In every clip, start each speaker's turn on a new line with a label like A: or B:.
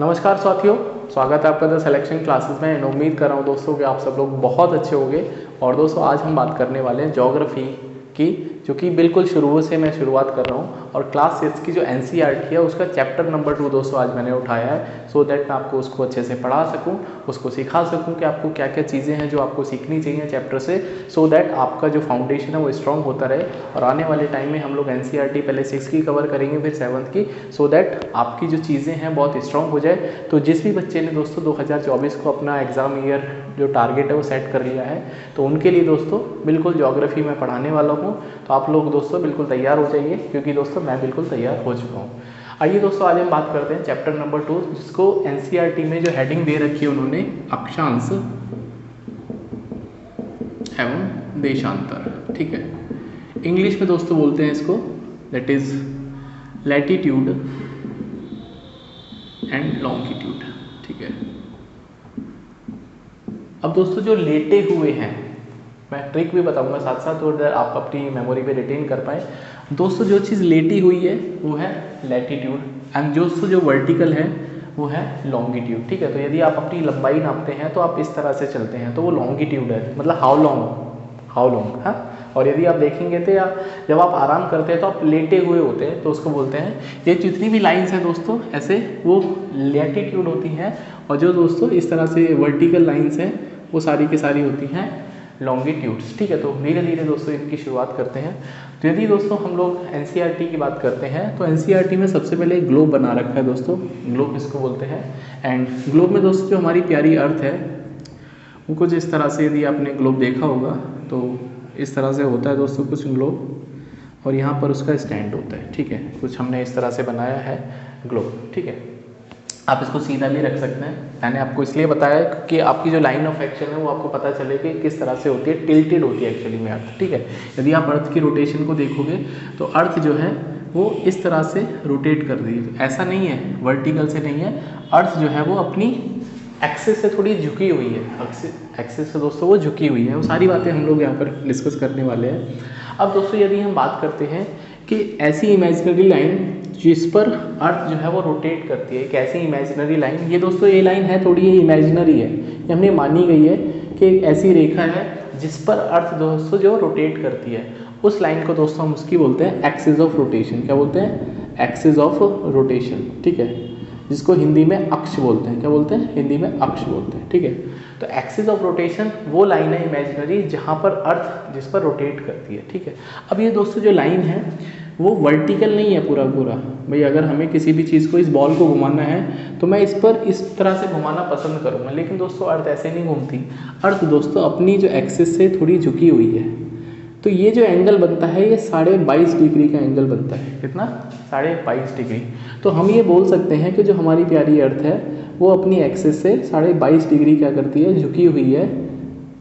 A: नमस्कार साथियों, स्वागत है आपका द सिलेक्शन क्लासेस में। एंड उम्मीद कर रहा हूँ दोस्तों कि आप सब लोग बहुत अच्छे होंगे। और दोस्तों आज हम बात करने वाले हैं ज्योग्राफी की, जो कि बिल्कुल शुरू से मैं शुरुआत कर रहा हूँ। और क्लास 6 की जो एनसीईआरटी है उसका चैप्टर नंबर 2 दोस्तों आज मैंने उठाया है, सो दैट मैं आपको उसको अच्छे से पढ़ा सकूँ, उसको सिखा सकूँ कि आपको क्या क्या चीज़ें हैं जो आपको सीखनी चाहिए चैप्टर से, सो दैट आपका जो फाउंडेशन है वो स्ट्रॉन्ग होता रहे। और आने वाले टाइम में हम लोग एनसीईआरटी पहले 6 की कवर करेंगे, फिर 7 की, सो दैट आपकी जो चीज़ें हैं बहुत स्ट्रॉन्ग हो जाए। तो जिस भी बच्चे ने दोस्तों 2024 को अपना एग्ज़ाम ईयर जो टारगेट है वो सेट कर लिया है, तो उनके लिए दोस्तों बिल्कुल ज्योग्राफी में पढ़ाने वाला हूँ। तो आप लोग दोस्तों बिल्कुल तैयार हो जाइए, क्योंकि दोस्तों मैं बिल्कुल तैयार हो चुका हूँ। आइए दोस्तों आज हम बात करते हैं चैप्टर नंबर 2, जिसको एनसीईआरटी में जो हेडिंग दे रखी है उन्होंने अक्षांश एवं देशांतर। ठीक है, इंग्लिश में दोस्तों बोलते हैं इसको, that is latitude and longitude. ठीक है, अब दोस्तों जो लेटे हुए हैं, मैं ट्रिक भी बताऊंगा साथ साथ, तो आप अपनी मेमोरी पे रिटेन कर पाए। दोस्तों जो चीज़ लेटी हुई है वो है लैटिट्यूड, एंड दोस्तों जो वर्टिकल है वो है लॉन्गिट्यूड। ठीक है, तो यदि आप अपनी लंबाई नापते हैं तो आप इस तरह से चलते हैं तो वो लॉन्गिट्यूड है, मतलब हाउ लॉन्ग। हाँ, और यदि आप देखेंगे तो या जब आप आराम करते हैं तो आप लेटे हुए होते हैं, तो उसको बोलते हैं, ये जितनी भी लाइंस हैं दोस्तों ऐसे वो लैटिट्यूड होती हैं, और जो दोस्तों इस तरह से वर्टिकल लाइंस हैं वो सारी की सारी होती हैं लॉन्गिट्यूड्स। ठीक है, तो धीरे धीरे दोस्तों इनकी शुरुआत करते हैं। तो यदि दोस्तों हम लोग एनसीईआरटी की बात करते हैं तो एनसीईआरटी में सबसे पहले ग्लोब बना रखा है दोस्तों, ग्लोब इसको बोलते हैं। एंड ग्लोब में दोस्तों जो हमारी प्यारी अर्थ है वो कुछ इस तरह से, यदि आपने ग्लोब देखा होगा तो इस तरह से होता है दोस्तों कुछ ग्लोब, और यहाँ पर उसका स्टैंड होता है। ठीक है, कुछ हमने इस तरह से बनाया है ग्लोब। ठीक है, आप इसको सीधा भी रख सकते हैं। मैंने आपको इसलिए बताया कि आपकी जो लाइन ऑफ एक्शन है वो आपको पता चले कि किस तरह से होती है, टिल्टेड होती है एक्चुअली में अर्थ। ठीक है, यदि आप अर्थ की रोटेशन को देखोगे तो अर्थ जो है वो इस तरह से रोटेट कर रही है, ऐसा नहीं है, वर्टिकल से नहीं है। अर्थ जो है वो अपनी एक्सिस से थोड़ी झुकी हुई है, एक्सिस से दोस्तों वो झुकी हुई है। वो सारी बातें हम लोग यहाँ पर डिस्कस करने वाले हैं। अब दोस्तों यदि हम बात करते हैं कि ऐसी इमेजिनरी लाइन जिस पर अर्थ जो है वो रोटेट करती है, एक ऐसी इमेजिनरी लाइन, ये दोस्तों ये लाइन है थोड़ी ये इमेजिनरी है, ये हमने मानी गई है कि एक ऐसी रेखा है जिस पर अर्थ दोस्तों जो रोटेट करती है, उस लाइन को दोस्तों हम उसकी बोलते हैं एक्सिस ऑफ रोटेशन। क्या बोलते हैं? Axis of rotation. ठीक है, जिसको हिंदी में अक्ष बोलते हैं। क्या बोलते हैं? हिंदी में अक्ष बोलते हैं। ठीक है, तो एक्सिस ऑफ रोटेशन वो लाइन है इमेजिनरी जहाँ पर अर्थ जिस पर रोटेट करती है। ठीक है, अब ये दोस्तों जो लाइन है वो वर्टिकल नहीं है पूरा पूरा। भाई अगर हमें किसी भी चीज़ को, इस बॉल को घुमाना है तो मैं इस पर इस तरह से घुमाना पसंद करूँगा, लेकिन दोस्तों अर्थ ऐसे नहीं घूमती। अर्थ दोस्तों अपनी जो एक्सिस से थोड़ी झुकी हुई है, तो ये जो एंगल बनता है ये 22.5 डिग्री का एंगल बनता है। कितना? 22.5 डिग्री। तो हम ये बोल सकते हैं कि जो हमारी प्यारी अर्थ है वो अपनी एक्सिस से 22.5 डिग्री क्या करती है, झुकी हुई है।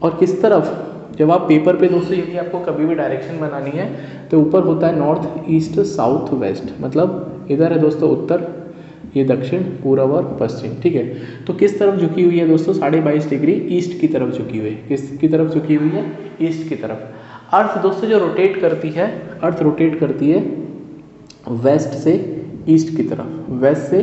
A: और किस तरफ? जब आप पेपर पे दोस्तों यदि आपको कभी भी डायरेक्शन बनानी है तो ऊपर होता है नॉर्थ, ईस्ट, साउथ, वेस्ट, मतलब इधर है दोस्तों उत्तर, ये दक्षिण, पूर्व और पश्चिम। ठीक है, तो किस तरफ झुकी हुई है दोस्तों? 22.5 डिग्री ईस्ट की तरफ झुकी हुई है। किस की तरफ झुकी हुई है? ईस्ट की तरफ। अर्थ दोस्तों जो रोटेट करती है, अर्थ रोटेट करती है वेस्ट से ईस्ट की तरफ, वेस्ट से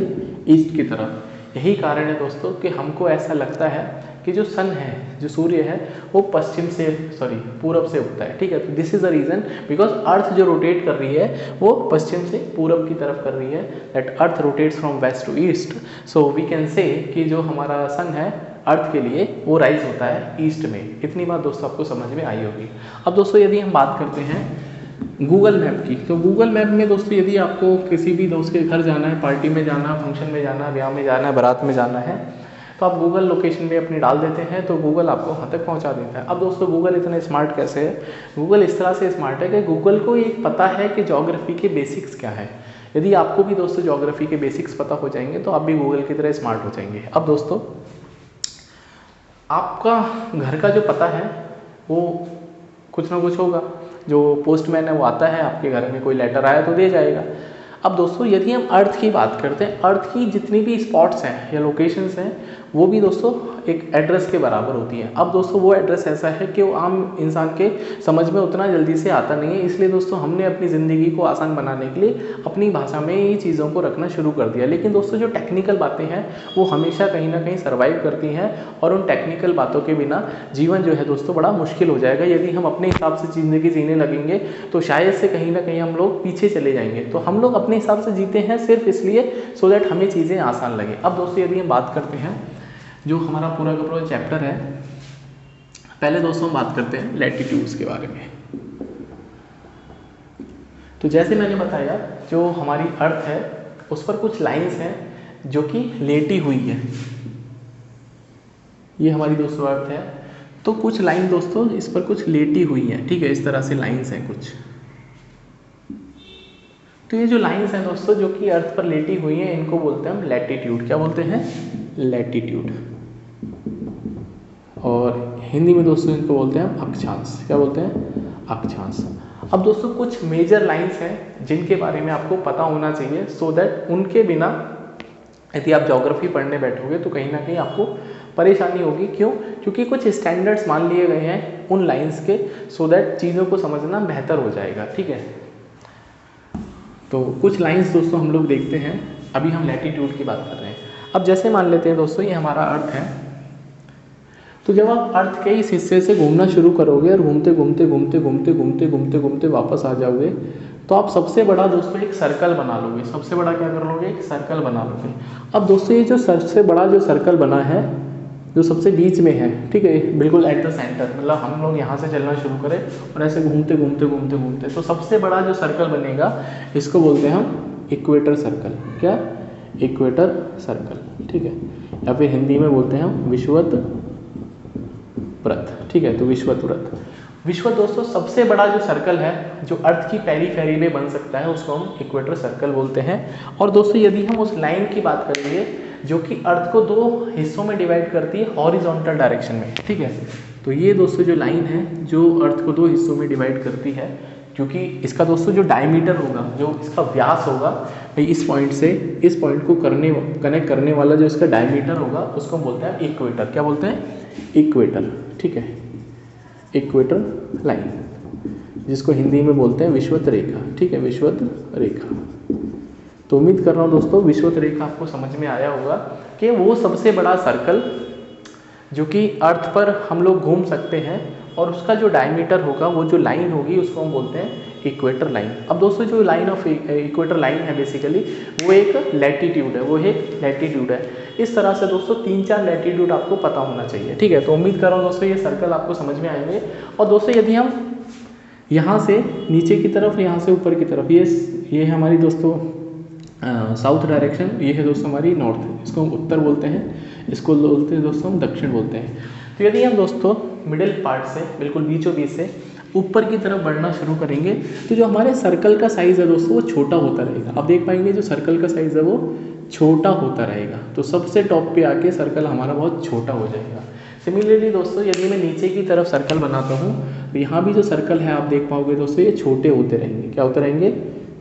A: ईस्ट की तरफ। यही कारण है दोस्तों कि हमको ऐसा लगता है कि जो सन है, जो सूर्य है, वो पूरब से उगता है। ठीक है, तो this is the reason, because earth जो रोटेट कर रही है वो पश्चिम से पूरब की तरफ कर रही है, that earth rotates from west to east. So we can say कि जो हमारा सन है अर्थ के लिए वो राइज होता है ईस्ट में। इतनी बात दोस्तों आपको समझ में आई होगी। अब दोस्तों यदि हम बात करते हैं गूगल मैप की, तो गूगल मैप में दोस्तों यदि आपको किसी भी दोस्त के घर जाना है, पार्टी में जाना, फंक्शन में जाना, ब्याह में जाना है, बारात में जाना है, तो आप गूगल लोकेशन में अपनी डाल देते हैं तो गूगल आपको वहाँ तक पहुँचा देता है। अब दोस्तों गूगल इतना स्मार्ट कैसे है? गूगल इस तरह से स्मार्ट है कि गूगल को ये पता है कि ज्योग्राफी के बेसिक्स क्या है। यदि आपको भी दोस्तों ज्योग्राफी के बेसिक्स पता हो जाएंगे तो आप भी गूगल की तरह स्मार्ट हो जाएंगे। अब दोस्तों आपका घर का जो पता है वो कुछ ना कुछ होगा, जो पोस्टमैन है वो आता है, आपके घर में कोई लेटर आया तो दे जाएगा। अब दोस्तों यदि हम अर्थ की बात करते हैं, अर्थ की जितनी भी स्पॉट्स हैं या लोकेशंस हैं वो भी दोस्तों एक एड्रेस के बराबर होती है। अब दोस्तों वो एड्रेस ऐसा है कि वो आम इंसान के समझ में उतना जल्दी से आता नहीं है, इसलिए दोस्तों हमने अपनी ज़िंदगी को आसान बनाने के लिए अपनी भाषा में ही चीज़ों को रखना शुरू कर दिया। लेकिन दोस्तों जो टेक्निकल बातें हैं वो हमेशा कहीं ना कहीं सर्वाइव करती हैं, और उन टेक्निकल बातों के बिना जीवन जो है दोस्तों बड़ा मुश्किल हो जाएगा। यदि हम अपने हिसाब से ज़िंदगी जीने लगेंगे तो शायद से कहीं ना कहीं हम लोग पीछे चले जाएंगे। तो हम लोग अपने हिसाब से जीते हैं सिर्फ इसलिए सो दैट हमें चीज़ें आसान लगे। अब दोस्तों यदि हम बात करते हैं जो हमारा पूरा का पूरा चैप्टर है, पहले दोस्तों हम बात करते हैं लैटिट्यूड्स के बारे में। तो जैसे मैंने बताया जो हमारी अर्थ है उस पर कुछ लाइंस हैं जो कि लेटी हुई है, ये हमारी दोस्तों अर्थ है। तो कुछ लाइन दोस्तों इस पर कुछ लेटी हुई है, ठीक है, इस तरह से लाइंस हैं कुछ। तो ये जो लाइंस हैं दोस्तों जो कि अर्थ पर लेटी हुई हैं इनको बोलते हैं हम लैटिट्यूड। क्या बोलते हैं? लैटिट्यूड। और हिंदी में दोस्तों इनको बोलते हैं हम अक्षांश। क्या बोलते हैं? अक्षांश। अब दोस्तों कुछ मेजर लाइंस हैं जिनके बारे में आपको पता होना चाहिए सो दैट उनके बिना यदि आप ज्योग्राफी पढ़ने बैठोगे तो कहीं ना कहीं आपको परेशानी होगी। क्यों? क्योंकि कुछ स्टैंडर्ड्स मान लिए गए हैं उन लाइंस के सो दैट चीज़ों को समझना बेहतर हो जाएगा, ठीक है। तो कुछ लाइंस दोस्तों हम लोग देखते हैं। अभी हम लैटिट्यूड की बात कर रहे हैं। अब जैसे मान लेते हैं दोस्तों ये हमारा अर्थ है, तो जब आप अर्थ के इस हिस्से से घूमना शुरू करोगे और घूमते घूमते घूमते घूमते घूमते घूमते घूमते वापस आ जाओगे तो आप सबसे बड़ा दोस्तों एक सर्कल बना लोगे। सबसे बड़ा क्या कर लोगे? एक सर्कल बना लोगे। अब दोस्तों ये जो सबसे बड़ा जो सर्कल बना है जो सबसे बीच में है, ठीक है, बिल्कुल एट द सेंटर, मतलब हम लोग यहाँ से चलना शुरू करें और ऐसे घूमते घूमते घूमते घूमते तो सबसे बड़ा जो सर्कल बनेगा इसको बोलते हैं हम इक्वेटर सर्कल। क्या? इक्वेटर सर्कल, ठीक है, या फिर हिंदी में बोलते हैं हम विषुवत वृत्त, ठीक है। तो विषुवत वृत्त, विषुवत दोस्तों सबसे बड़ा जो सर्कल है जो अर्थ की पेरिफेरी में बन सकता है उसको हम इक्वेटर सर्कल बोलते हैं। और दोस्तों यदि हम उस लाइन की बात करेंगे जो कि अर्थ को दो हिस्सों में डिवाइड करती है हॉरिजॉन्टल डायरेक्शन में, ठीक है, तो ये दोस्तों जो लाइन है जो अर्थ को दो हिस्सों में डिवाइड करती है, क्योंकि इसका दोस्तों जो डायमीटर होगा, जो इसका व्यास होगा, इस पॉइंट से इस पॉइंट को कनेक्ट करने वाला जो इसका डायमीटर होगा उसको हम बोलते हैं इक्वेटर। क्या बोलते हैं? इक्वेटर, ठीक है, इक्वेटर लाइन, जिसको हिंदी में बोलते हैं विषुवत रेखा, ठीक है, विषुवत रेखा। तो उम्मीद कर रहा हूँ दोस्तों विषुवत रेखा आपको समझ में आया होगा कि वो सबसे बड़ा सर्कल जो कि अर्थ पर हम लोग घूम सकते हैं और उसका जो डायमीटर होगा, वो जो लाइन होगी उसको हम बोलते हैं इक्वेटर लाइन। अब दोस्तों जो लाइन ऑफ इक्वेटर लाइन है बेसिकली वो एक लैटिट्यूड है, वो एक लैटिट्यूड है। इस तरह से दोस्तों 3-4 लैटिट्यूड आपको पता होना चाहिए, ठीक है। तो उम्मीद कर रहा हूँ दोस्तों ये सर्कल आपको समझ में आएंगे। और दोस्तों यदि हम यहाँ से नीचे की तरफ, यहाँ से ऊपर की तरफ, ये है हमारी दोस्तों साउथ डायरेक्शन, ये है दोस्तों हमारी नॉर्थ, इसको हम उत्तर बोलते हैं, इसको बोलते हैं दोस्तों हम दक्षिण बोलते हैं। तो यदि हम दोस्तों मिडिल पार्ट से बिल्कुल बीचों बीच से ऊपर की तरफ बढ़ना शुरू करेंगे तो जो हमारे सर्कल का साइज़ है दोस्तों वो छोटा होता रहेगा। आप देख पाएंगे जो सर्कल का साइज़ है वो छोटा होता रहेगा। तो सबसे टॉप पे आके सर्कल हमारा बहुत छोटा हो जाएगा। सिमिलरली दोस्तों यदि मैं नीचे की तरफ सर्कल बनाता हूँ तो यहाँ भी जो सर्कल है आप देख पाओगे दोस्तों ये छोटे होते रहेंगे। क्या होते रहेंगे?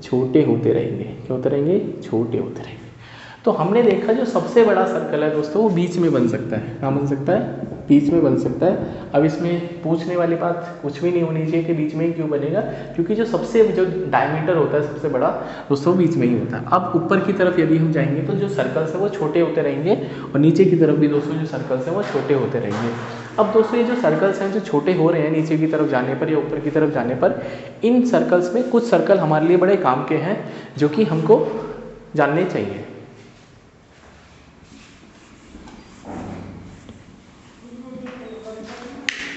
A: छोटे होते रहेंगे। क्या होते रहेंगे? छोटे होते रहेंगे। तो हमने देखा जो सबसे बड़ा सर्कल है दोस्तों वो बीच में बन सकता है। कहाँ बन सकता है? बीच में बन सकता है। अब इसमें पूछने वाली बात कुछ भी नहीं होनी चाहिए कि बीच में ही क्यों बनेगा, क्योंकि जो डायमीटर होता है सबसे बड़ा दोस्तों बीच में ही होता है। अब ऊपर की तरफ यदि हम जाएंगे तो जो सर्कल्स है वो छोटे होते रहेंगे और नीचे की तरफ भी दोस्तों जो सर्कल्स हैं वो छोटे होते रहेंगे। अब दोस्तों ये जो सर्कल्स हैं जो छोटे हो रहे हैं नीचे की तरफ जाने पर या ऊपर की तरफ जाने पर, इन सर्कल्स में कुछ सर्कल हमारे लिए बड़े काम के हैं जो कि हमको जानने चाहिए।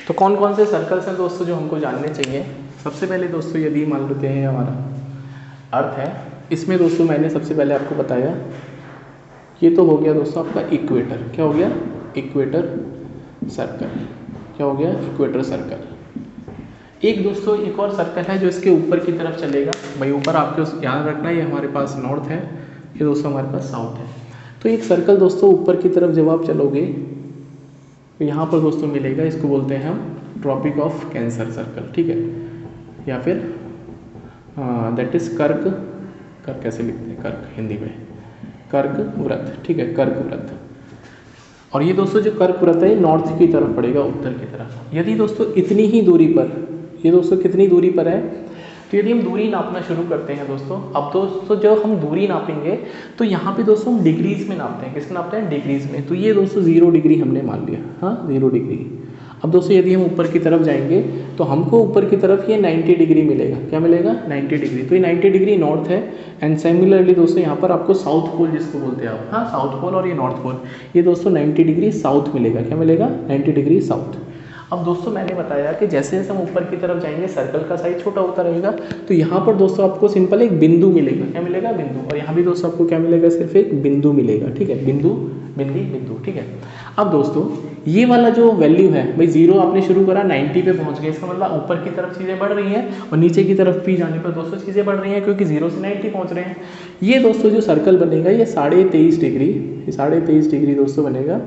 A: तो कौन कौन से सर्कल्स हैं दोस्तों जो हमको जानने चाहिए? सबसे पहले दोस्तों यदि मान लेते हैं हमारा अर्थ है, इसमें दोस्तों मैंने सबसे पहले आपको बताया ये तो हो गया दोस्तों आपका इक्वेटर। क्या हो गया? Equator circle. क्या हो गया? Equator circle. एक दोस्तों एक और सर्कल है जो इसके ऊपर की तरफ चलेगा। भाई ऊपर आपको ध्यान रखना है, ये हमारे पास नॉर्थ है, ये दोस्तों हमारे पास साउथ है। तो एक सर्कल दोस्तों ऊपर की तरफ जब आप चलोगे तो यहाँ पर दोस्तों मिलेगा, इसको बोलते हैं हम ट्रॉपिक ऑफ कैंसर सर्कल, ठीक है, या फिर दैट इज कर्क कैसे लिखते हैं? कर्क हिंदी में कर्क वृत्त, ठीक है, कर्क वृत्त। और ये दोस्तों जो कर्क वृत्त है नॉर्थ की तरफ पड़ेगा, उत्तर की तरफ। यदि दोस्तों इतनी ही दूरी पर, ये दोस्तों कितनी दूरी पर है, तो यदि हम दूरी नापना शुरू करते हैं दोस्तों, अब दोस्तों जब हम दूरी नापेंगे तो यहाँ पे दोस्तों हम डिग्रीज में नापते हैं। किसमें नापते हैं? डिग्रीज में। तो ये दोस्तों 0 डिग्री हमने मान लिया, हाँ 0 डिग्री। अब दोस्तों यदि हम ऊपर की तरफ जाएंगे तो हमको ऊपर की तरफ ये 90 डिग्री मिलेगा। क्या मिलेगा? 90 डिग्री। तो ये 90 डिग्री नॉर्थ है। एंड सिमिलरली दोस्तों यहाँ पर आपको साउथ पोल जिसको बोलते हैं आप, हाँ साउथ पोल और ये नॉर्थ पोल, ये दोस्तों 90 डिग्री साउथ मिलेगा। क्या मिलेगा? 90 डिग्री साउथ। अब दोस्तों मैंने बताया कि जैसे जैसे हम ऊपर की तरफ जाएंगे सर्कल का साइज छोटा होता रहेगा। तो यहाँ पर दोस्तों आपको सिंपल एक बिंदु मिलेगा। क्या मिलेगा? बिंदु। और यहाँ भी दोस्तों आपको क्या मिलेगा? सिर्फ एक बिंदु मिलेगा। ठीक है, बिंदु, बिंदु। ठीक है। अब दोस्तों ये वाला जो वैल्यू है भाई, 0 आपने शुरू करा 90 पे पहुंच गए, इसका मतलब ऊपर की तरफ चीज़ें बढ़ रही हैं और नीचे की तरफ भी जाने पर दोस्तों चीज़ें बढ़ रही हैं, क्योंकि 0 से 90 पहुंच रहे हैं। ये दोस्तों जो सर्कल बनेगा ये 23.5 डिग्री, 23.5 डिग्री दोस्तों बनेगा।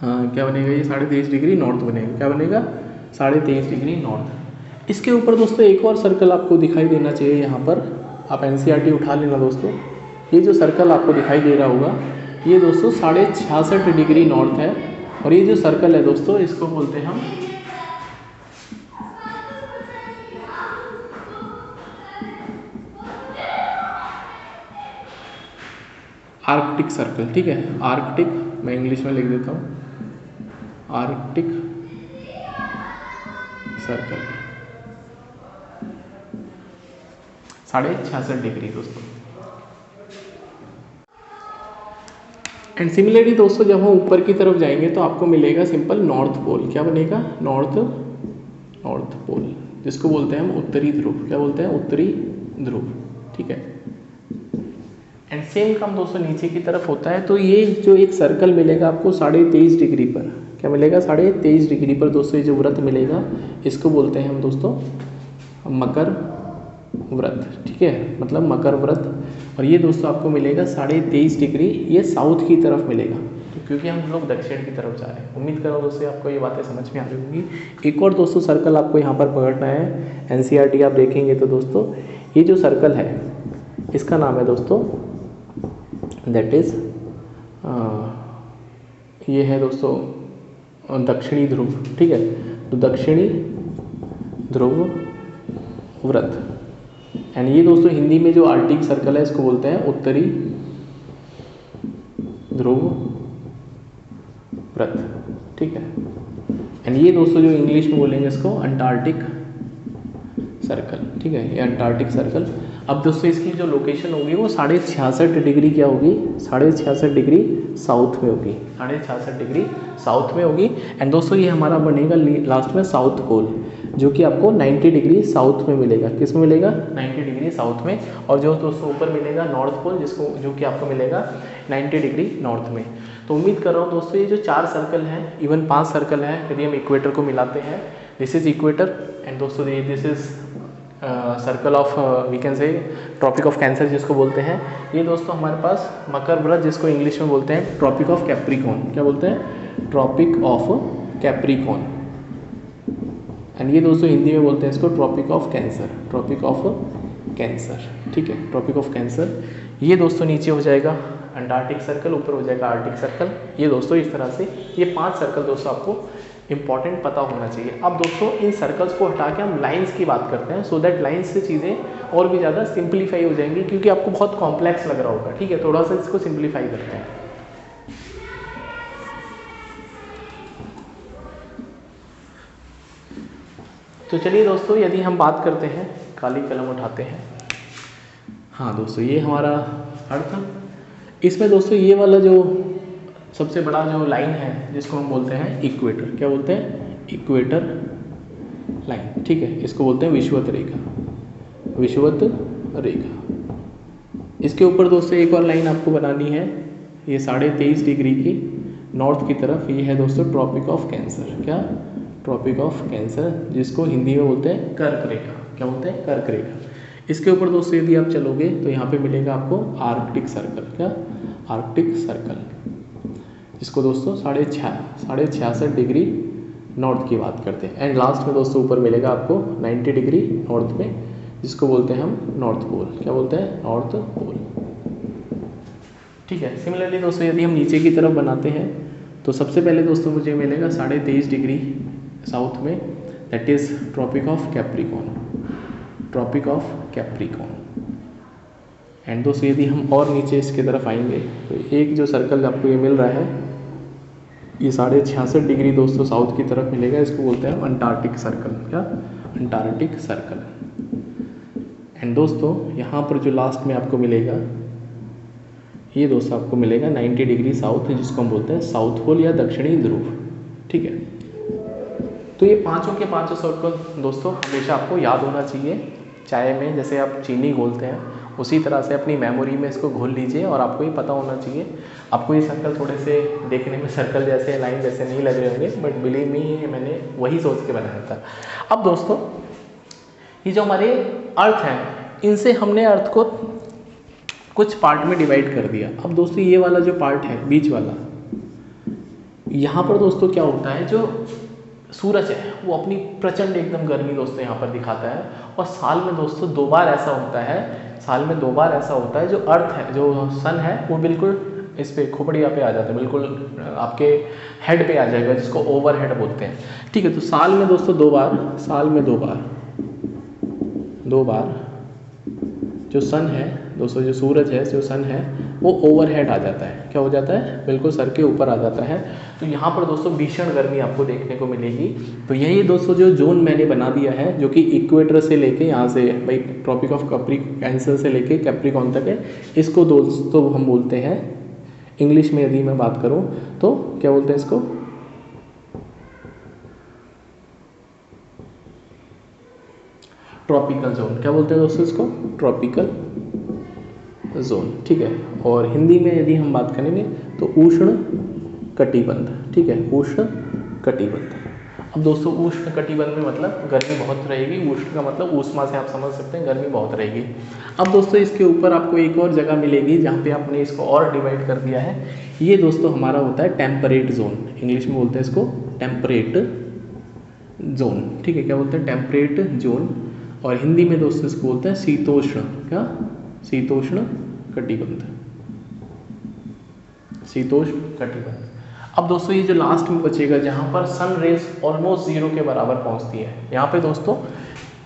A: हाँ क्या बनेगा? ये 23.5 डिग्री नॉर्थ बनेगा। क्या बनेगा? 23.5 डिग्री नॉर्थ। इसके ऊपर दोस्तों एक और सर्कल आपको दिखाई देना चाहिए। यहाँ पर आप NCERT उठा लेना दोस्तों। ये जो सर्कल आपको दिखाई दे रहा होगा ये दोस्तों 66.5 डिग्री नॉर्थ है। और ये जो सर्कल है दोस्तों इसको बोलते हैं हम आर्कटिक सर्कल। ठीक है, आर्कटिक, मैं इंग्लिश में लिख देता हूँ, आर्कटिक सर्कल 66.5 डिग्री दोस्तों। एंड सिमिलरली दोस्तों जब हम ऊपर की तरफ जाएंगे तो आपको मिलेगा सिंपल नॉर्थ पोल। क्या बनेगा? नॉर्थ पोल, जिसको बोलते हैं हम उत्तरी ध्रुव। क्या बोलते हैं? उत्तरी ध्रुव। ठीक है। एंड सेम काम दोस्तों नीचे की तरफ होता है। तो ये जो एक सर्कल मिलेगा आपको 23.5 डिग्री पर, क्या मिलेगा? 23.5 डिग्री पर दोस्तों ये जो व्रत मिलेगा इसको बोलते हैं हम दोस्तों मकर व्रत। ठीक है, मतलब मकर व्रत। और ये दोस्तों आपको मिलेगा 23.5 डिग्री, ये साउथ की तरफ मिलेगा। तो क्योंकि हम लोग दक्षिण की तरफ जा रहे हैं। उम्मीद करो दोस्तों आपको ये बातें समझ में आ रही होंगी। एक और दोस्तों सर्कल आपको यहाँ पर पकड़ना है। NCERT आप देखेंगे तो दोस्तों ये जो सर्कल है इसका नाम है दोस्तों दैट इज ये है दोस्तों दक्षिणी ध्रुव। ठीक है, तो दक्षिणी ध्रुव व्रत। एंड ये दोस्तों हिंदी में जो आर्कटिक सर्कल है इसको बोलते हैं उत्तरी ध्रुव व्रत। ठीक है। एंड ये दोस्तों जो इंग्लिश में बोलेंगे इसको अंटार्कटिक सर्कल। ठीक है, ये अंटार्कटिक सर्कल। अब दोस्तों इसकी जो लोकेशन होगी वो 66.5 डिग्री क्या होगी? 66.5 डिग्री साउथ में होगी। 66.5 डिग्री साउथ में होगी। एंड दोस्तों ये हमारा बनेगा लास्ट में साउथ पोल, जो कि आपको 90 डिग्री साउथ में मिलेगा। किस में मिलेगा? 90 डिग्री साउथ में। और जो दोस्तों ऊपर मिलेगा नॉर्थ पोल, जिसको जो कि आपको मिलेगा 90 डिग्री नॉर्थ में। तो उम्मीद कर रहा हूँ दोस्तों ये जो 4 सर्कल हैं, इवन 5 सर्कल हैं, यदि हम इक्वेटर को मिलाते हैं, दिस इज इक्वेटर। एंड दोस्तों this is circle of we can say Tropic of Cancer जिसको बोलते हैं। ये दोस्तों हमारे पास मकर व्रत जिसको इंग्लिश में बोलते हैं ट्रॉपिक ऑफ कैप्रिकॉर्न। क्या बोलते हैं? Tropic of Capricorn. एंड ये दोस्तों हिंदी में बोलते हैं इसको Tropic of Cancer. Tropic of Cancer. ठीक है, ट्रॉपिक ऑफ कैंसर। ये दोस्तों नीचे हो जाएगा अंटार्कटिक सर्कल, ऊपर हो जाएगा आर्कटिक सर्कल। ये दोस्तों इस तरह से ये 5 सर्कल दोस्तों आपको इंपॉर्टेंट पता होना चाहिए। अब दोस्तों इन सर्कल्स को हटा के हम लाइंस की बात करते हैं, सो दैट लाइंस से चीज़ें और भी ज़्यादा सिंप्लीफाई हो जाएंगी, क्योंकि आपको बहुत कॉम्प्लेक्स लग रहा होगा। ठीक है, थोड़ा सा इसको सिंप्लीफाई करते हैं। तो चलिए दोस्तों यदि हम बात करते हैं, काली कलम उठाते हैं। हाँ दोस्तों ये हमारा अर्थ। इसमें दोस्तों ये वाला जो सबसे बड़ा जो लाइन है जिसको हम बोलते हैं इक्वेटर। क्या बोलते हैं? Equator line. ठीक है, इसको बोलते हैं विषुवत रेखा। विषुवत रेखा। इसके ऊपर दोस्तों एक और लाइन आपको बनानी है, ये 23.5 डिग्री की नॉर्थ की तरफ। ये है दोस्तों ट्रॉपिक ऑफ कैंसर। क्या? ट्रॉपिक ऑफ कैंसर, जिसको हिंदी में बोलते हैं कर्क रेखा। क्या बोलते हैं? कर्क रेखा। इसके ऊपर दोस्तों यदि आप चलोगे तो यहाँ पे मिलेगा आपको आर्कटिक सर्कल। क्या? आर्कटिक सर्कल, जिसको दोस्तों 66.5 डिग्री नॉर्थ की बात करते हैं। एंड लास्ट में दोस्तों ऊपर मिलेगा आपको 90 डिग्री नॉर्थ में, जिसको बोलते हैं हम नॉर्थ पोल। क्या बोलते हैं? North Pole. ठीक है। सिमिलरली दोस्तों यदि हम नीचे की तरफ बनाते हैं तो सबसे पहले दोस्तों मुझे मिलेगा 23.5 डिग्री साउथ में, that is Tropic of Capricorn, Tropic of Capricorn. And दोस्तों यदि हम और नीचे इसके तरफ आएंगे तो एक जो सर्कल आपको ये मिल रहा है, ये 66.5 डिग्री दोस्तों साउथ की तरफ मिलेगा, इसको बोलते हैं अंटार्कटिक सर्कल। क्या? Antarctic circle. एंड दोस्तों यहाँ पर जो लास्ट में आपको मिलेगा, ये दोस्तों आपको मिलेगा 90 डिग्री साउथ, जिसको हम बोलते हैं साउथ पोल या दक्षिणी ध्रुव। ठीक है, तो ये पांचों के पांचों सर्कल दोस्तों हमेशा आपको याद होना चाहिए। चाय में जैसे आप चीनी घोलते हैं, उसी तरह से अपनी मेमोरी में इसको घोल लीजिए और आपको ये पता होना चाहिए। आपको ये सर्कल थोड़े से देखने में सर्कल जैसे, लाइन जैसे नहीं लग रहे होंगे, बट बिलीव मी मैंने वही सोच के बनाया था। अब दोस्तों ये जो हमारे अर्थ हैं, इनसे हमने अर्थ को कुछ पार्ट में डिवाइड कर दिया। अब दोस्तों ये वाला जो पार्ट है बीच वाला, यहाँ पर दोस्तों क्या होता है, जो सूरज है वो अपनी प्रचंड एकदम गर्मी दोस्तों यहाँ पर दिखाता है। और साल में दोस्तों 2 बार ऐसा होता है, साल में 2 बार ऐसा होता है जो अर्थ है, जो सन है, वो बिल्कुल इस पे खोपड़िया पे आ जाता है, बिल्कुल आपके हेड पे आ जाएगा, जिसको ओवर हेड बोलते हैं। ठीक है, तो साल में दोस्तों 2 बार, साल में 2 बार जो सन है दोस्तों, जो सूरज है, जो सन है, वो ओवरहेड आ जाता है। क्या हो जाता है? बिल्कुल सर के ऊपर आ जाता है। तो यहाँ पर दोस्तों भीषण गर्मी आपको देखने को मिलेगी। तो यही दोस्तों जो जोन मैंने बना दिया है, जो कि इक्वेटर से लेके यहाँ से भाई ट्रॉपिक ऑफ कैंसर से लेके कैप्रिकॉर्न तक है, इसको दोस्तों हम बोलते हैं, इंग्लिश में यदि मैं बात करूँ तो क्या बोलते हैं इसको? Tropical zone. क्या बोलते हैं दोस्तों इसको? Tropical zone. ठीक है, और हिंदी में यदि हम बात करेंगे तो उष्ण कटिबंध। ठीक है, उष्ण कटिबंध। अब दोस्तों उष्ण कटिबंध में मतलब गर्मी बहुत रहेगी, उष्ण का मतलब ऊष्मा से आप समझ सकते हैं, गर्मी बहुत रहेगी। अब दोस्तों इसके ऊपर आपको एक और जगह मिलेगी जहाँ पे आपने इसको और डिवाइड कर दिया है। ये दोस्तों हमारा होता है टेम्परेट जोन, इंग्लिश में बोलते हैं इसको टेम्परेट जोन। ठीक है, क्या बोलते हैं? Temperate zone. और हिंदी में दोस्तों इसको बोलते हैं शीतोष्ण। क्या? शीतोष्ण कटिबंध, शीतोष्ण कटिबंध। अब दोस्तों ये जो लास्ट में बचेगा, जहाँ पर सन रेज ऑलमोस्ट 0 के बराबर पहुँचती है, यहाँ पे दोस्तों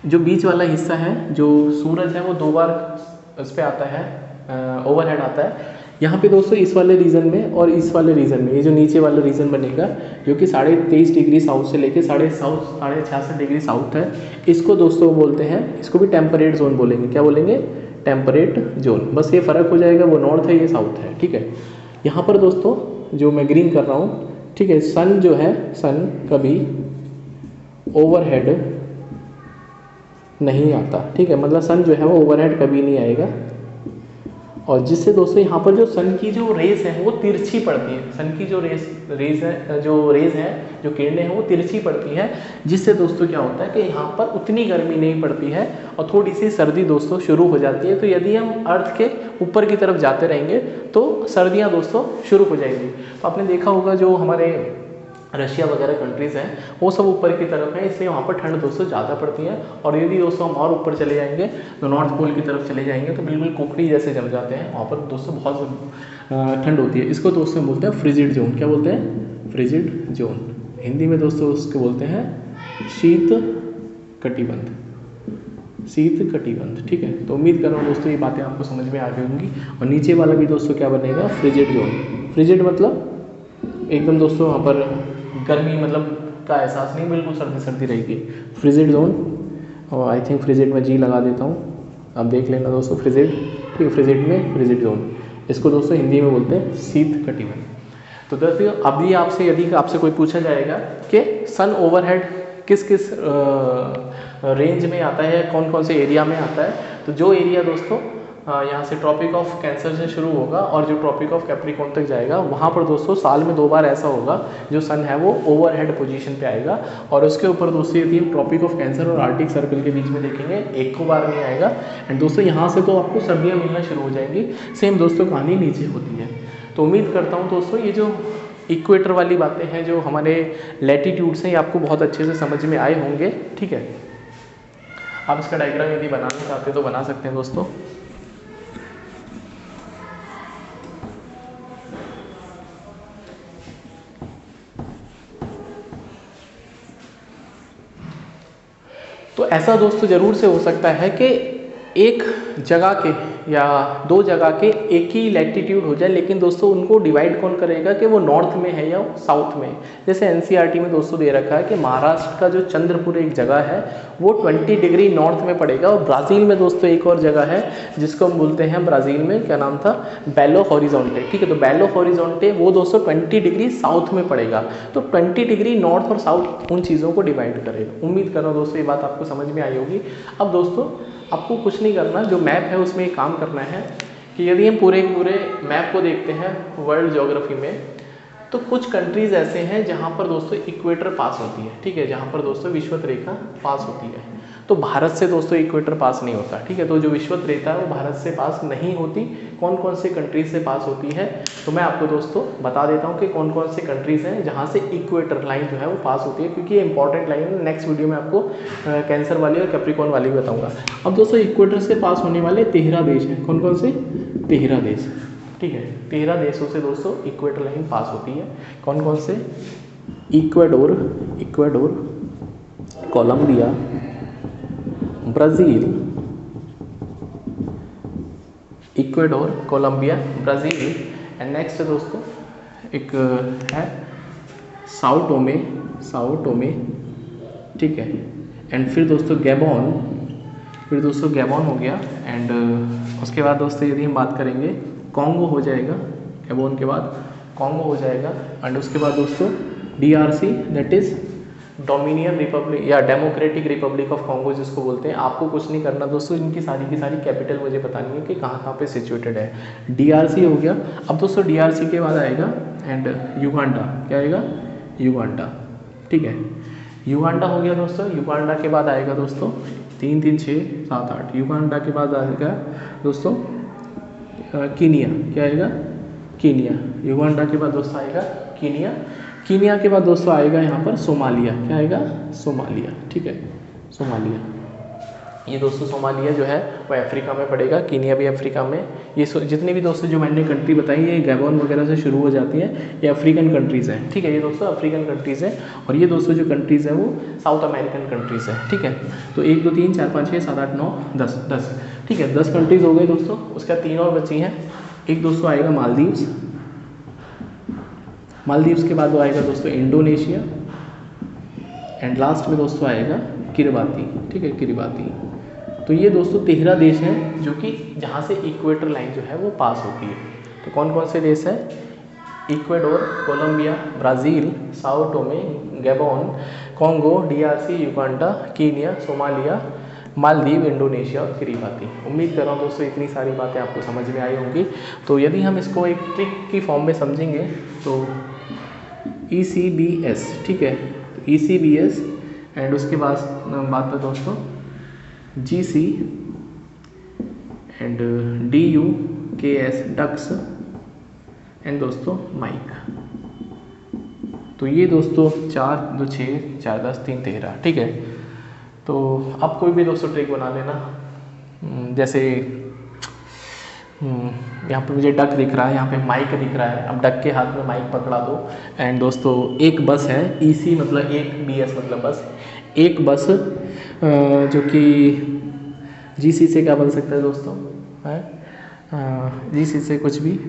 A: जो बीच वाला हिस्सा है, जो सूरज है, वो 2 बार इस पे आता है, ओवरहेड आता है। यहाँ पे दोस्तों इस वाले रीजन में और इस वाले रीजन में, ये जो नीचे वाला रीजन बनेगा, जो कि 23.5 डिग्री साउथ से लेके 66 डिग्री साउथ है, इसको दोस्तों बोलते हैं, इसको भी टेम्परेट जोन बोलेंगे। क्या बोलेंगे? Temperate zone. बस ये फ़र्क हो जाएगा, वो नॉर्थ है, ये साउथ है। ठीक है, यहाँ पर दोस्तों जो मैं ग्रीन कर रहा हूँ, ठीक है, सन जो है, सन कभी ओवरहेड नहीं आता। ठीक है, मतलब सन जो है वो ओवरहेड कभी नहीं आएगा, और जिससे दोस्तों यहाँ पर जो सन की जो रेस है वो तिरछी पड़ती है। सन की जो रेस है, जो किरणें हैं वो तिरछी पड़ती है, जिससे दोस्तों क्या होता है कि यहाँ पर उतनी गर्मी नहीं पड़ती है और थोड़ी सी सर्दी दोस्तों शुरू हो जाती है। तो यदि हम अर्थ के ऊपर की तरफ जाते रहेंगे तो सर्दियाँ दोस्तों शुरू हो जाएंगी। तो आपने देखा होगा जो हमारे रशिया वगैरह कंट्रीज़ हैं, वो सब ऊपर की तरफ है, इसलिए वहाँ पर ठंड दोस्तों ज़्यादा पड़ती है। और यदि दोस्तों हम और ऊपर चले जाएंगे तो नॉर्थ पोल की तरफ चले जाएंगे तो बिल्कुल कोकड़ी जैसे जम जाते हैं, वहाँ पर दोस्तों बहुत ठंड होती है। इसको दोस्तों बोलते हैं फ्रिजिड जोन। क्या बोलते हैं? Frigid zone. हिंदी में दोस्तों उसको बोलते हैं शीत कटिबंध, शीत कटिबंध। ठीक है, तो उम्मीद कर रहा हूँ दोस्तों ये बातें आपको समझ में आ गई होंगी। और नीचे वाला भी दोस्तों क्या बनेगा? Frigid zone. फ्रिजिड मतलब एकदम दोस्तों वहाँ पर गर्मी मतलब का एहसास नहीं, बिल्कुल सर्दी सर्दी रहेगी। फ्रिजिड जोन, और आई थिंक फ्रिजिड में जी लगा देता हूँ, आप देख लेना दोस्तों फ्रिजिड। ठीक है, फ्रिजिड में फ्रिजिड जोन, इसको दोस्तों हिंदी में बोलते हैं शीत कटिबंध। तो दोस्तों अभी आपसे यदि आपसे कोई पूछा जाएगा कि सन ओवरहेड किस किस रेंज में आता है, कौन कौन से एरिया में आता है, तो जो एरिया दोस्तों यहाँ से ट्रॉपिक ऑफ कैंसर से शुरू होगा और जो ट्रॉपिक ऑफ कैप्रिकॉर्न तक जाएगा, वहाँ पर दोस्तों साल में 2 बार ऐसा होगा जो सन है वो ओवरहेड पोजीशन पे आएगा। और उसके ऊपर दोस्तों यदि हम ट्रॉपिक ऑफ कैंसर और आर्टिक सर्कल के बीच में देखेंगे, एक को बार नहीं आएगा। एंड दोस्तों यहाँ से तो आपको सर्दियाँ मिलना शुरू हो जाएंगी। सेम दोस्तों कहानी नीचे होती है। तो उम्मीद करता हूँ दोस्तों ये जो इक्वेटर वाली बातें हैं, जो हमारे लैटिट्यूड्स हैं, ये आपको बहुत अच्छे से समझ में आए होंगे। ठीक है, आप इसका डायग्राम यदि बनाना चाहते हैं तो बना सकते हैं दोस्तों। तो ऐसा दोस्तों ज़रूर से हो सकता है कि एक जगह के या दो जगह के एक ही लैटिट्यूड हो जाए, लेकिन दोस्तों उनको डिवाइड कौन करेगा कि वो नॉर्थ में है या साउथ में। जैसे एनसीईआरटी में दोस्तों दे रखा है कि महाराष्ट्र का जो चंद्रपुर एक जगह है वो 20 डिग्री नॉर्थ में पड़ेगा, और ब्राज़ील में दोस्तों एक और जगह है जिसको हम बोलते हैं ब्राज़ील में, क्या नाम था, बेलो हॉरिजॉन्टे। ठीक है, तो बेलो हॉरिजॉन्टे वो दोस्तों 20 डिग्री साउथ में पड़ेगा। तो 20 डिग्री नॉर्थ और साउथ उन चीज़ों को डिवाइड करेगा। उम्मीद कर रहा हूँ दोस्तों ये बात आपको समझ में आई होगी। अब दोस्तों आपको कुछ नहीं करना, जो मैप है उसमें एक काम करना है कि यदि हम पूरे मैप को देखते हैं वर्ल्ड ज्योग्राफी में, तो कुछ कंट्रीज़ ऐसे हैं जहाँ पर दोस्तों इक्वेटर पास होती है। ठीक है, जहाँ पर दोस्तों विषुवत रेखा पास होती है। तो भारत से दोस्तों इक्वेटर पास नहीं होता। ठीक है, तो जो विषुवत रेखा है वो भारत से पास नहीं होती। कौन कौन से कंट्रीज से पास होती है, तो मैं आपको दोस्तों बता देता हूँ कि कौन कौन से कंट्रीज़ हैं जहाँ से इक्वेटर लाइन जो है वो पास होती है, क्योंकि ये इंपॉर्टेंट लाइन है। नेक्स्ट वीडियो में आपको कैंसर वाली और कैप्रिकॉर्न वाली भी बताऊँगा। अब दोस्तों इक्वेटर से पास होने वाले 13 देश हैं। कौन कौन से? 13 देश। ठीक है, 13 देशों से दोस्तों इक्वेटर लाइन पास होती है। कौन कौन से? Ecuador, Colombia, Brazil, Ecuador, Colombia, Brazil. And next दोस्तों एक है साओ टोमे। ठीक है, एंड फिर दोस्तों गैबोन, हो गया। एंड उसके बाद दोस्तों यदि हम बात करेंगे कॉन्गो हो जाएगा, गैबोन के बाद कॉन्गो हो जाएगा। एंड उसके बाद दोस्तों DRC, that is dominion Republic या डेमोक्रेटिक रिपब्लिक ऑफ कॉन्गो जिसको बोलते हैं। आपको कुछ नहीं करना दोस्तों, इनकी सारी की सारी कैपिटल मुझे बतानी है कि कहाँ पे सिचुएटेड है। DRC हो गया। अब दोस्तों DRC के बाद आएगा एंड युगांडा। क्या आएगा? युगांडा। ठीक है, युगांडा हो गया दोस्तों। युगांडा के बाद आएगा दोस्तों 3 3 6 7 8। युगांडा के बाद आएगा दोस्तों कीनिया। क्या आएगा? कीनिया। युगांडा के बाद दोस्तों आएगा कीनिया। कीनिया के बाद दोस्तों आएगा यहाँ पर सोमालिया। क्या आएगा? सोमालिया। ठीक है, सोमालिया। ये दोस्तों सोमालिया जो है वो अफ्रीका में पड़ेगा, कीनिया भी अफ्रीका में। ये जितने भी दोस्तों जो मैंने कंट्री बताई है, ये गैबोन वगैरह से शुरू हो जाती हैं, ये अफ्रीकन कंट्रीज़ हैं। ठीक है, ये दोस्तों अफ्रीकन कंट्रीज़ हैं, और ये दोस्तों जो कंट्रीज़ हैं वो साउथ अमेरिकन कंट्रीज़ हैं। ठीक है, तो 1 2 3 4 5 6 7 8 9 10। ठीक है, 10 कंट्रीज़ हो गई दोस्तों। उसका 3 और बची हैं। एक दोस्तों आएगा मालदीव्स के बाद वो आएगा दोस्तों इंडोनेशिया, एंड लास्ट में दोस्तों आएगा किरिबाती। ठीक है, किरिबाती। तो ये दोस्तों 13 देश हैं जो कि जहाँ से इक्वेटर लाइन जो है वो पास होती है। तो कौन कौन से देश हैं? Ecuador, Colombia, Brazil, Sao Tome, Gabon, Congo, DRC, Uganda, Kenya, Somalia, Maldives, Indonesia और किरिबाती। उम्मीद कर रहा हूँ दोस्तों इतनी सारी बातें आपको समझ में आई होंगी। तो यदि हम इसको एक ट्रिक की फॉर्म में समझेंगे तो ECBS। ठीक है, तो ECBS एंड उसके बाद बात है दोस्तों GC and DUKS, ducks, and दोस्तों माइक। तो ये दोस्तों 4 2 6 4 10 3 13। ठीक है, तो आप कोई भी दोस्तों ट्रिक बना लेना। जैसे यहाँ पे मुझे डक दिख रहा है, यहाँ पे माइक दिख रहा है। अब डक के हाथ में माइक पकड़ा दो। एंड दोस्तों एक बस है, EC मतलब एक, BS मतलब बस। एक बस जो कि GC से क्या बन सकता है दोस्तों? है GC से कुछ भी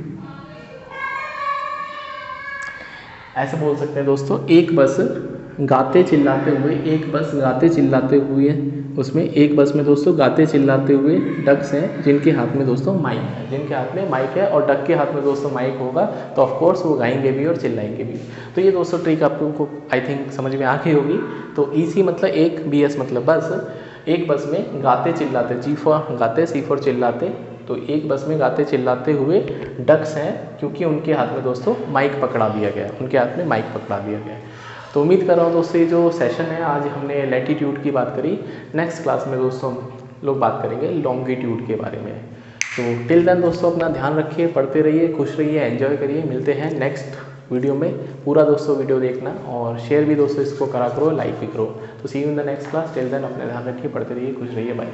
A: ऐसे बोल सकते हैं दोस्तों। एक बस गाते चिल्लाते हुए, उसमें एक बस में दोस्तों गाते चिल्लाते हुए डक्स हैं जिनके हाथ में दोस्तों माइक है, और डक के हाथ में दोस्तों माइक होगा, तो ऑफ कोर्स वो गाएंगे भी और चिल्लाएंगे भी। तो ये दोस्तों ट्रिक आपको आई थिंक समझ में आ गई होगी। तो EC मतलब एक, BS मतलब बस। एक बस में गाते चिल्लाते, G फॉर गाते, C फॉर चिल्लाते, तो एक बस में गाते चिल्लाते हुए डक्स हैं, क्योंकि उनके हाथ में दोस्तों माइक पकड़ा दिया गया। तो उम्मीद कर रहा हूँ दोस्तों ये जो सेशन है, आज हमने लैटिट्यूड की बात करी। नेक्स्ट क्लास में दोस्तों हम लोग बात करेंगे लॉन्गिट्यूड के बारे में। तो टिल देन दोस्तों अपना ध्यान रखिए, पढ़ते रहिए, खुश रहिए, एंजॉय करिए। मिलते हैं नेक्स्ट वीडियो में। पूरा दोस्तों वीडियो देखना और शेयर भी दोस्तों इसको करा करो, लाइक भी करो। तो see you in the next class. Till then अपना ध्यान रखिए, पढ़ते रहिए, खुश रहिए, बाय।